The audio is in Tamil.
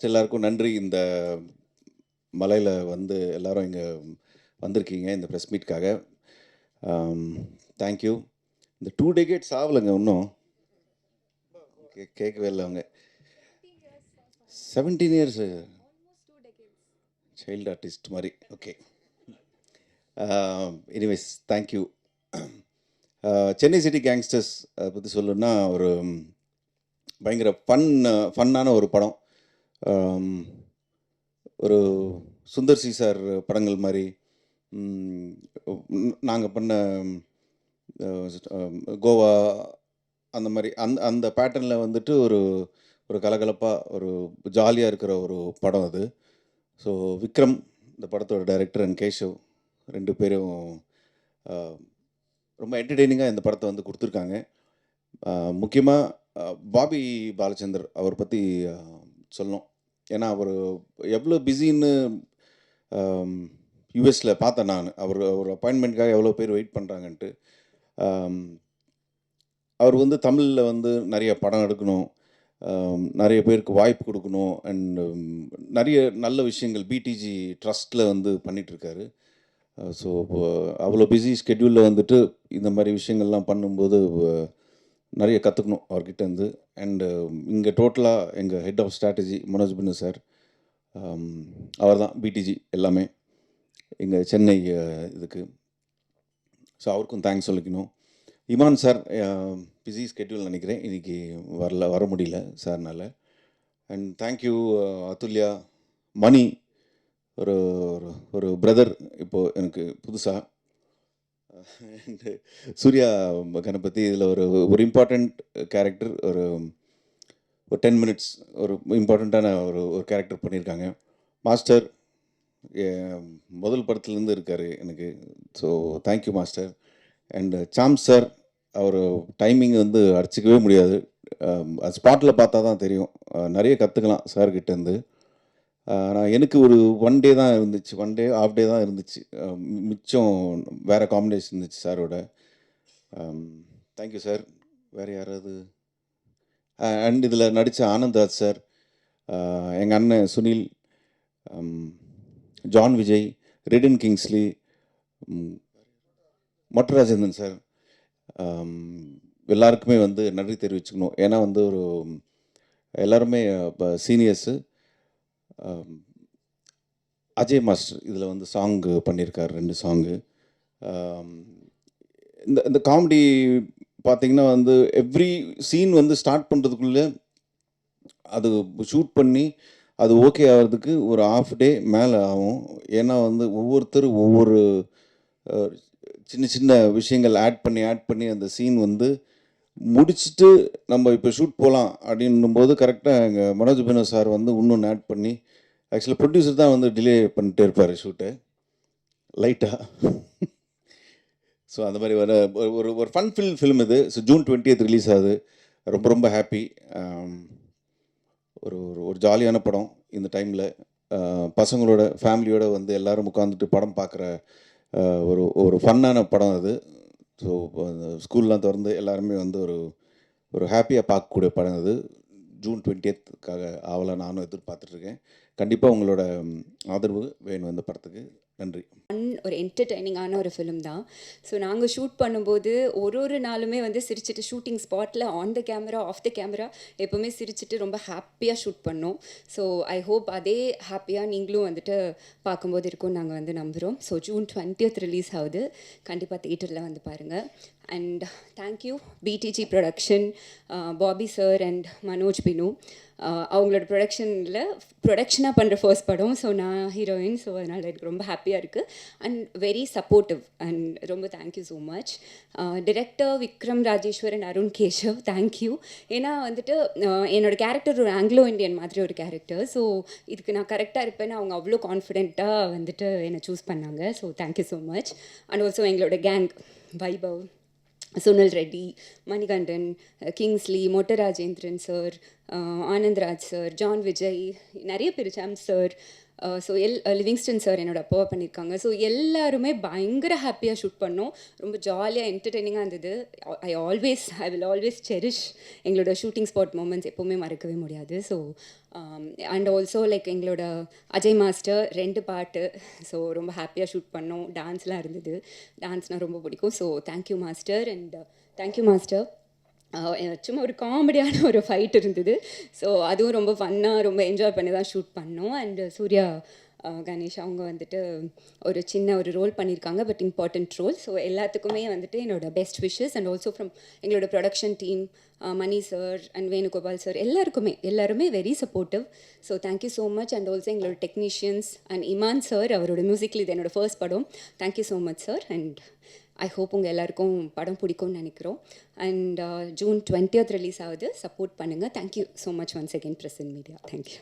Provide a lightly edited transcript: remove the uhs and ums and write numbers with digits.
எல்லாருக்கும் நன்றி. இந்த மலையில் வந்து எல்லாரும் இங்கே வந்திருக்கீங்க இந்த ப்ரெஸ் மீட்காக. தேங்க்யூ. இந்த 2 டெகேட்ஸ் ஆகலைங்க இன்னும். கேட்கவே இல்லை அவங்க. 17 இயர்ஸு சைல்டு ஆர்டிஸ்ட் மாதிரி. Okay. Anyways thank you. Chennai city gangsters பற்றி சொல்லணுன்னா ஒரு பயங்கர ஃபன்னான ஒரு படம். ஒரு சுந்தர் சி சார் படங்கள் மாதிரி நாங்கள் பண்ண கோவா அந்த மாதிரி அந்த பேட்டர்னில் வந்துட்டு ஒரு ஒரு கலகலப்பாக ஒரு ஜாலியாக இருக்கிற ஒரு படம் அது. ஸோ விக்ரம் இந்த படத்தோட டைரக்டர் அண்ட் கேஷவ் 2 பேரும் ரொம்ப என்டர்டெய்னிங்காக இந்த படத்தை வந்து கொடுத்துருக்காங்க. முக்கியமாக பாபி பாலச்சந்தர் அவர் பற்றி சொல்லணும். ஏன்னா அவர் எவ்வளோ பிஸின்னு யூஎஸில் பார்த்தேன் நான். அவர் அப்பாயின்மெண்ட்காக எவ்வளோ பேர் வெயிட் பண்ணுறாங்கன்ட்டு. அவர் வந்து தமிழில் வந்து நிறைய படம் எடுக்கணும், நிறைய பேருக்கு வாய்ப்பு கொடுக்கணும், அண்ட் நிறைய நல்ல விஷயங்கள் பிடிஜி ட்ரஸ்ட்டில் வந்து பண்ணிகிட்ருக்காரு. ஸோ அவ்வளோ பிஸி ஸ்கெட்யூலில் வந்துட்டு இந்த மாதிரி விஷயங்கள்லாம் பண்ணும்போது நிறைய கற்றுக்கணும் அவர்கிட்டேருந்து. அண்டு இங்கே டோட்டலாக எங்கள் ஹெட் ஆஃப் ஸ்ட்ராட்டஜி மனோஜ் பின்னு சார், அவர் தான் பிடிஜி எல்லாமே இங்கே சென்னை இதுக்கு. ஸோ அவருக்கும் தேங்க்ஸ் சொல்லிக்கணும். இமான் சார் பிஸி ஸ்கெட்யூல் நினைக்கிறேன், இன்றைக்கி வர முடியல சார்னால். And thank you Athulya. மணி ஒரு ஒரு பிரதர் இப்போது எனக்கு புதுசாக. அண்டு சூர்யா கணபதி இதில் ஒரு இம்பார்ட்டண்ட் கேரக்டர், ஒரு 10 மினிட்ஸ் ஒரு இம்பார்ட்டண்ட்டான ஒரு கேரக்டர் பண்ணியிருக்காங்க. மாஸ்டர் முதல் படத்துலேருந்து இருக்கார் எனக்கு. So thank you master. And Sam sir, அவர் டைமிங் வந்து அடிச்சிக்கவே முடியாது. ஸ்பாட்டில் பார்த்தா தான் தெரியும். நிறைய கற்றுக்கலாம் சார்கிட்டேருந்து. நான் எனக்கு ஒரு 1 டே தான் இருந்துச்சு, 1 டே ஆஃப் டே தான் இருந்துச்சு. மிச்சம் வேறு காம்பினேஷன் இருந்துச்சு சாரோட. Thank you sir. வேறு யாராவது? அண்ட் இதில் நடித்த ஆனந்த்ராஜ் சார், எங்கள் அண்ணன் Sunil, John Vijay, written Kingsley, Mottarajendran sir, எல்லாருக்குமே வந்து நன்றி தெரிவிச்சுக்கணும். ஏன்னா வந்து ஒரு எல்லாருமே இப்போ சீனியர்ஸு. அஜய் மாஸ்டர் இதில் வந்து சாங்கு பண்ணியிருக்கார், 2 சாங்கு. இந்த காமெடி பார்த்திங்கன்னா வந்து எவ்ரி சீன் வந்து ஸ்டார்ட் பண்ணுறதுக்குள்ளே அது ஷூட் பண்ணி அது ஓகே ஆகிறதுக்கு ஒரு ½ டே மேலே ஆகும். ஏன்னா வந்து ஒவ்வொருத்தரும் ஒவ்வொரு சின்ன சின்ன விஷயங்கள் ஆட் பண்ணி அந்த சீன் வந்து முடிச்சுட்டு நம்ம இப்போ ஷூட் போகலாம் அப்படின்னும்போது கரெக்டாக எங்கள் மனோஜ் பினோ சார் வந்து இன்னொன்று ஆட் பண்ணி, ஆக்சுவலாக ப்ரொடியூசர் தான் வந்து டிலே பண்ணிட்டே இருப்பார் ஷூட்டை லைட்டாக. ஸோ அந்த மாதிரி ஒரு ஃபன் ஃபில்ம் இது. ஸோ ஜூன் 20th ரிலீஸ் ஆகுது. ரொம்ப ரொம்ப ஹாப்பி. ஒரு ஜாலியான படம். இந்த டைமில் பசங்களோட ஃபேமிலியோடு வந்து எல்லோரும் உட்காந்துட்டு படம் பார்க்குற ஒரு ஃபன்னான படம் அது. ஸோ ஸ்கூல்லாம் திறந்து எல்லாருமே வந்து ஒரு ஹாப்பியாக பார்க்கக்கூடிய படம் அது. ஜூன் 20th ஆவலாக நானும் எதிர்பார்த்துட்ருக்கேன். கண்டிப்பாக உங்களோட ஆதரவு வேணும் இந்த படத்துக்கு. நன்றி. ஒரு என்டர்டெய்னிங்கான ஒரு ஃபிலிம் தான். ஸோ நாங்கள் ஷூட் பண்ணும்போது ஒரு நாளுமே வந்து சிரிச்சுட்டு ஷூட்டிங் ஸ்பாட்டில் on the camera off the camera எப்போவுமே சிரிச்சுட்டு ரொம்ப ஹாப்பியாக ஷூட் பண்ணோம். ஸோ ஐ ஹோப் அதே ஹாப்பியாக நீங்களும் வந்துட்டு பார்க்கும்போது இருக்கும்னு நாங்கள் வந்து நம்புகிறோம். ஸோ ஜூன் 20th ரிலீஸ் ஆகுது. கண்டிப்பாக தியேட்டரில் வந்து பாருங்கள். And thank you PDG production, Bobby sir and Manoj Binu. அவங்களோட ப்ரொடக்ஷனாக பண்ணுற ஃபர்ஸ்ட் படம். ஸோ நான் ஹீரோயின். ஸோ அதனால் எனக்கு ரொம்ப ஹாப்பியாக இருக்குது அண்ட் வெரி சப்போர்ட்டிவ். அண்ட் ரொம்ப thank you so much. Director Vikram Rajeshwar and Arun Keshav, thank you. ஏன்னா வந்துட்டு என்னோடய கேரக்டர் ஒரு ஆங்கிலோ இண்டியன் மாதிரி ஒரு கேரக்டர். ஸோ இதுக்கு நான் கரெக்டாக இருப்பேன்னு அவங்க அவ்வளோ கான்ஃபிடென்ட்டாக வந்துட்டு என்னை சூஸ் பண்ணாங்க. So thank you so much. And also எங்களோட gang Vaibhav, Sunil Reddy, Manikandan, Kingsley, Mottarajendran sir, Anandraj sir, John Vijay, நிறைய பேர், Sam sir, so Livingston sir என்னோட அப்பாவை பண்ணியிருக்காங்க. ஸோ எல்லாருமே பயங்கர ஹாப்பியாக ஷூட் பண்ணோம். ரொம்ப ஜாலியாக என்டர்டெய்னிங்காக இருந்தது. ஐ வில் ஆல்வேஸ் செரிஷ் எங்களோட ஷூட்டிங் ஸ்பாட் மூமெண்ட்ஸ் எப்போவுமே மறக்கவே முடியாது. ஸோ அண்ட் ஆல்சோ லைக் எங்களோட அஜய் மாஸ்டர் 2 பாட்டு, ஸோ ரொம்ப ஹாப்பியாக ஷூட் பண்ணோம். டான்ஸ்லாம் இருந்தது. டான்ஸ்னால் ரொம்ப பிடிக்கும். So thank you master and thank you master. சும்மா ஒரு காமெடியான ஒரு ஃபைட் இருந்தது. ஸோ அதுவும் ரொம்ப ஃபன்னாக ரொம்ப என்ஜாய் பண்ணி தான் ஷூட் பண்ணோம். அண்ட் சூர்யா கணேஷ் அவங்க வந்துட்டு ஒரு சின்ன ஒரு ரோல் பண்ணியிருக்காங்க, பட் இம்பார்ட்டண்ட் ரோல். ஸோ எல்லாத்துக்குமே வந்துட்டு என்னோட best wishes and also from எங்களோட production team, Mani sir and Venugopal sir எல்லாருமே very supportive. So thank you so much. And also எங்களோட டெக்னீஷியன்ஸ் அண்ட் இமான் சார், அவரோட மியூசிக்கில் இது என்னோட ஃபர்ஸ்ட் படம். Thank you so much sir. And I hope உங்கள் எல்லாருக்கும் படம் பிடிக்கும்னு நினைக்கிறோம். அண்ட் June 20th ரிலீஸ் ஆகுது. சப்போர்ட் பண்ணுங்கள். Thank you so much once again Present Media. Thank you.